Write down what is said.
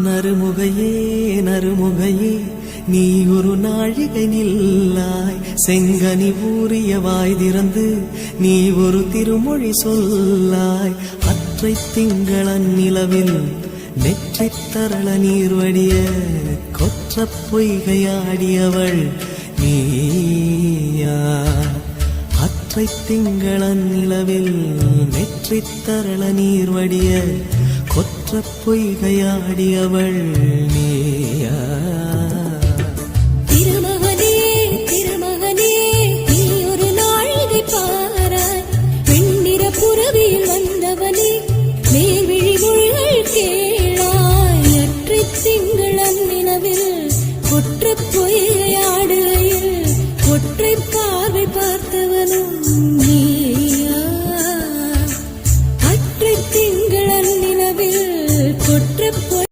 நறுமுகையே நறுமுகையே நீ ஒரு நாழிகை நில்லாய் செங்கனி ஊறிய வாய் திறந்து நீ ஒரு திருமொழி சொல்லாய் அற்றை திங்களன் நிலவில் நெற்றித் தரள நீர் வடிய கொற்ற பொய்கையாடியவள் நீயா அற்றை திங்களன் நிலவில் நெற்றித் தரள நீர் வடிய கொற்ற பொய்கையாடியவள் நீயா